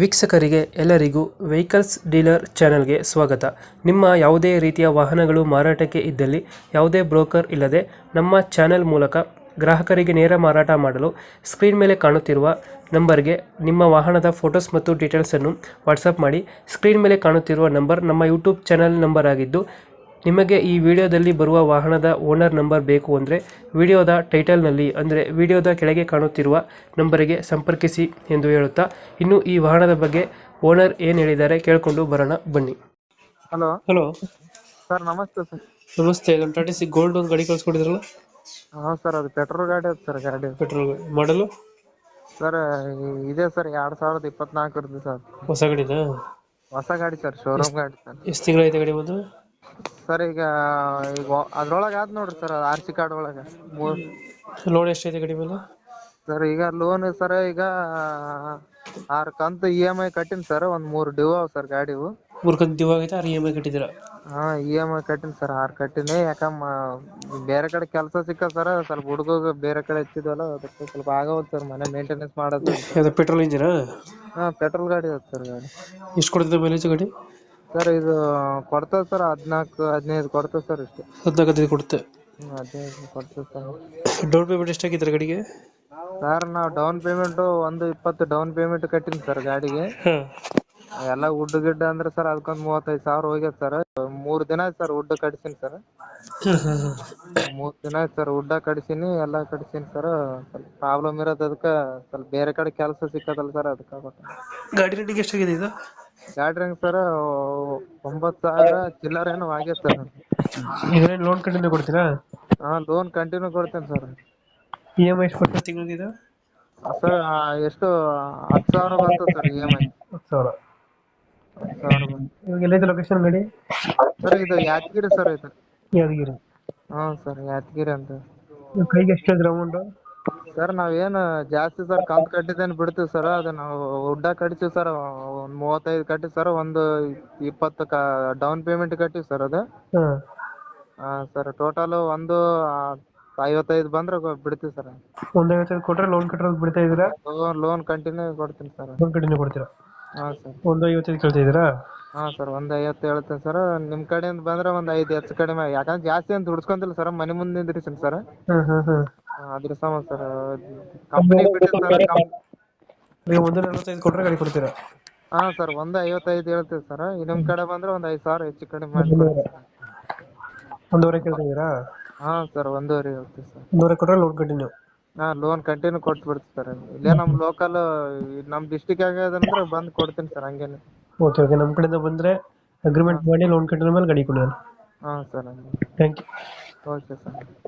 ವೀಕ್ಷಕರಿಗೆ ಎಲ್ಲರಿಗೂ vehicles dealer ಚಾನೆಲ್ಗೆ ಸ್ವಾಗತ. ನಿಮ್ಮ ಯಾವುದೇ ರೀತಿಯ ವಾಹನಗಳು ಮಾರಾಟಕ್ಕೆ ಇದ್ದಲ್ಲಿ ಯಾವುದೇ ಬ್ರೋಕರ್ ಇಲ್ಲದೆ ನಮ್ಮ ಚಾನೆಲ್ ಮೂಲಕ ಗ್ರಾಹಕರಿಗೆ ನೇರ ಮಾರಾಟ ಮಾಡಲು ಸ್ಕ್ರೀನ್ ಮೇಲೆ ಕಾಣುತ್ತಿರುವ ನಂಬರ್ಗೆ ನಿಮ್ಮ ವಾಹನದ ಫೋಟೋಸ್ ಮತ್ತು ಡೀಟೇಲ್ಸನ್ನು ವಾಟ್ಸಪ್ ಮಾಡಿ. ಸ್ಕ್ರೀನ್ ಮೇಲೆ ಕಾಣುತ್ತಿರುವ ನಂಬರ್ ನಮ್ಮ ಯೂಟ್ಯೂಬ್ ಚಾನೆಲ್ ನಂಬರ್ ಆಗಿದ್ದು, ನಿಮಗೆ ಈ ವಿಡಿಯೋದಲ್ಲಿ ಬರುವ ವಾಹನದ ಓನರ್ ನಂಬರ್ ಬೇಕು ಅಂದರೆ ವಿಡಿಯೋದ ಟೈಟಲ್ನಲ್ಲಿ ಅಂದರೆ ವಿಡಿಯೋದ ಕೆಳಗೆ ಕಾಣುತ್ತಿರುವ ನಂಬರಿಗೆ ಸಂಪರ್ಕಿಸಿ ಎಂದು ಹೇಳುತ್ತಾ, ಇನ್ನು ಈ ವಾಹನದ ಬಗ್ಗೆ ಓನರ್ ಏನು ಹೇಳಿದ್ದಾರೆ ಕೇಳಿಕೊಂಡು ಬರೋಣ ಬನ್ನಿ. ಹಲೋ ಹಲೋ, ಸರ್, ನಮಸ್ತೆ ಸರ್. ನಮಸ್ತೆ. ನಮ್ಮ ಟಾಟಾ ಸಿ ಗೋಲ್ಡ್ ಒಂದು ಗಾಡಿ ಕಳಿಸ್ಕೊಡಿದ್ರಲ್ಲ, ಹಾಂ ಸರ್, ಅದು ಪೆಟ್ರೋಲ್ ಗಾಡಿ ಅದು ಸರ್. ಗಾಡಿ ಪೆಟ್ರೋಲ್ ಮಾಡಲು ಸರ್ ಇದೆ ಸರ್, 2024 ಸರ್. ಹೊಸ ಗಾಡಿನಾ? ಹೊಸ ಗಾಡಿ ಸರ್, ಶೋರೂಮ್ ಗಾಡಿ ಸರ್. ಎಷ್ಟು ತಿಂಗಳಾಯ್ತು ಗಾಡಿ ಬಂದು? ಸರ್ ಈಗ ಈಗ ಅದ್ರೊಳಗೆ ಆದ್ ನೋಡ್ರಿ ಸರ್, ಆರ್ ಸಿ ಕಾರ್ಡ್ ಒಳಗೆ ಲೋನ್ ಎಷ್ಟೈತೆ ಗಾಡಿ ಮೇಲೆ? ಸರ್ ಈಗ ಲೋನ್ ಸರ್ ಈಗ 6 ಕಂತು EMI ಕಟ್ಟಿನಿ ಸರ್. ಒಂದ್ 3 ಡ್ಯೂ ಅವ ಸರ್ ಗಾಡಿವು. 3 ಕಂತು ಡ್ಯೂ ಆಗೈತೆ, 6 EMI ಕಟ್ಟಿದ್ದೀರಾ? ಹಾ, EMI ಕಟ್ಟಿನಿ ಸರ್, 6 ಕಟ್ಟಿನಿ. ಬೇರೆ ಕಡೆ ಕೆಲಸ ಸಿಕ್ಕ ಸರ್, ಸ್ವಲ್ಪ ಹುಡುಗ ಬೇರೆ ಕಡೆ ಹಚ್ಚಿದ್ವಲ್ಲ, ಅದಕ್ಕೆ ಸ್ವಲ್ಪ ಆಗವಲ್ದು ಸರ್. ಮನೆ ಮೇಂಟೆನೆನ್ಸ್ ಮಾಡೋದು. ಅದು ಪೆಟ್ರೋಲ್ ಇಂಜಿನಾ? ಹಾ, ಪೆಟ್ರೋಲ್ ಗಾಡಿ ಅದ ಸರ್ ಗಾಡಿ. ಎಷ್ಟು ಕೊಡ್ತದೆ ಮೈಲೇಜ್ ಗಾಡಿ? ಸರ್ ಇದು ಕೊಡ್ತದ ಸರ್, 14-15 ಕೊಡ್ತದ ಸರ್. ಇಷ್ಟು 14 ಕೊಡುತ್ತೆ. 15 ಕೊಡ್ತದ ಸರ್. ಡೌನ್ ಪೇಮೆಂಟ್ ಎಷ್ಟಾಗಿತ್ತು ಗಾಡಿಗೆ? ಸರ್ ನಾವು ಡೌನ್ ಪೇಮೆಂಟ್ 120 ಡೌನ್ ಪೇಮೆಂಟ್ ಕಟ್ಟಿನಿ ಸರ್ ಗಾಡಿಗೆ. ಹಾಂ. ಎಲ್ಲ ವುಡ್ ಗಿಡ್ ಅಂದ್ರೆ ಸರ್ ಅದಕ್ಕೊಂದು 35,000 ಹೋಗ್ಯದ ಸರ್. 3 ದಿನ ಆಯ್ತು ಸರ್ ವುಡ್ ಕಡಿಸಿನಿ ಸರ್. 3 ದಿನ ಆಯ್ತು ಸರ್ ವುಡ್ಡ ಕಡಿಸಿನಿ, ಎಲ್ಲ ಕಡಿಸಿನಿ ಸರ್. ಸ್ವಲ್ಪ ಪ್ರಾಬ್ಲಮ್ ಇರೋದು, ಅದಕ್ಕೆ ಸ್ವಲ್ಪ ಬೇರೆ ಕಡೆ ಕೆಲಸ ಸಿಕ್ಕದಲ್ಲ ಸರ್, ಅದಕ್ಕೆ. ಗಾಡಿ ರೇಟಿಂಗ್ ಎಷ್ಟಾಗಿದೆ ಇದು? ಗಾಡಿ ರಂಗ್ ಸರ್ 9,000 ಚಿಲ್ಲರ್ ಏನೋ ಆಗ್ಯದ ಸರ್. ಇದರಲ್ಲಿ ಲೋನ್ ಕಂಟಿನ್ಯೂ ಕೊಡ್ತೀರಾ? ಹಾ, ಲೋನ್ ಕಂಟಿನ್ಯೂ ಕೊಡ್ತೇನೆ ಸರ್. EMI ಎಷ್ಟು ಬರ್ತದೆ ತಿಂಗಳಿಗೆ ಇದು? ಸರ್ ಎಷ್ಟು 10,000 ಬರ್ತದೆ ಸರ್ EMI. 10,000. 10,000 ಬಂತು. ಇವಾಗ ಎಲ್ಲೈತೆ ಲೊಕೇಶನ್ ಗಾಡಿ? ಸರ್ ಇದು ಯಾದಗಿರಿ ಸರ್. ಇದು ಯಾದಗಿರಿ? ಹಾ ಸರ್, ಯಾದಗಿರಿ ಅಂತ. ಕೈಗೆ ಎಷ್ಟು ಹೇಳಿದ್ರೆ ಅಮೌಂಟ್? ಸರ್ ನಾವೇನು ಜಾಸ್ತಿ ಸರ್ ಕಂತು ಕಟ್ಟಿದ್ದೇನೆ ಬಿಡ್ತೀವಿ ಸರ್. ಅದು ನಾವು ವುಡ್ಡ ಕಟ್ತೀವಿ ಸರ್, ಒಂದು 35 ಕಟ್ಟಿ ಸರ್. ಒಂದು 20 ಡೌನ್ ಪೇಮೆಂಟ್ ಕಟ್ಟಿವಿ ಸರ್. ಅದು ಸರ್ ಟೋಟಲ್ ಒಂದು 55 ಬಂದ್ರೆ ಬಿಡ್ತೀವಿ ಸರ್. 150 ಕೊಟ್ರೆ ಲೋನ್ ಕಟ್ಟೋದು ಬಿಡ್ತಾ ಇದ್ದೀರಾ? ಲೋನ್ ಕಂಟಿನ್ಯೂ ಕೊಡ್ತೀನಿ ಸರ್. ಲೋನ್ ಕಂಟಿನ್ಯೂ ಕೊಡ್ತೀರಾ? ಹಾಂ ಸರ್. 155 ಕೇಳ್ತಾ ಇದ್ದೀರಾ? ಹಾಂ ಸರ್, 150 ಹೇಳ್ತೇನೆ ಸರ್. ನಿಮ್ಮ ಕಡೆಯಿಂದ ಬಂದ್ರೆ ಒಂದು 5 ಹೆಚ್ಚು ಕಡಿಮೆ, ಯಾಕಂದ್ರೆ ಜಾಸ್ತಿ ಅಂತ ದುಡ್ಸ್ಕೊಂತಿಲ್ಲ ಸರ್, ಮನೆ ಮುಂದೆ ನಿಂದ್ರಿಸಿನಿ ಸರ್. ಅದ್ರ ಸಂಬಂಧ ಸರ್ ಕಂಪ್ನಿ ಬಿಟ್ಟಿದ್ದು ಸರ್. ನೀವು 145 ಕೊಟ್ರೆ ಗಾಡಿ ಕೊಡ್ತೀರಾ? ಹಾಂ ಸರ್, 155 ಹೇಳ್ತೀವಿ ಸರ್. ನಿಮ್ಮ ಕಡೆ ಬಂದ್ರೆ ಒಂದು 5,000 ಹೆಚ್ಚು ಕಡಿಮೆ ಮಾಡ್ಕೊಡ್ತೀವಿ ಸರ್. 1.5 ಕೇಳ್ತಾ ಇದ್ದೀರಾ? ಹಾಂ ಸರ್, 1.5 ಹೇಳ್ತೀವಿ ಸರ್. 1.5 ಕೊಟ್ರೆ ಲೋನ್ ಕಂಟಿನ್ಯೂ? ಹಾಂ, ಲೋನ್ ಕಂಟಿನ್ಯೂ ಕೊಟ್ಬಿಡ್ತೀವಿ ಸರ್. ಇಲ್ಲೇ ನಮ್ಮ ಲೋಕಲ್ ನಮ್ಮ ಡಿಸ್ಟಿಕ್ ಆಗ್ಯದಂದ್ರೆ ಬಂದು ಕೊಡ್ತೀನಿ ಸರ್, ಹಂಗೇನೆ. ಓಕೆ ಓಕೆ, ನಮ್ಮ ಕಡೆಯಿಂದ ಬಂದರೆ ಅಗ್ರಿಮೆಂಟ್ ಮಾಡಿ ಲೋನ್ ಕಂಟಿನ್ಯೂ ಮೇಲೆ ಗಾಡಿ ಕೊಡಿ. ಹಾಂ sir. Thank you. Okay sir.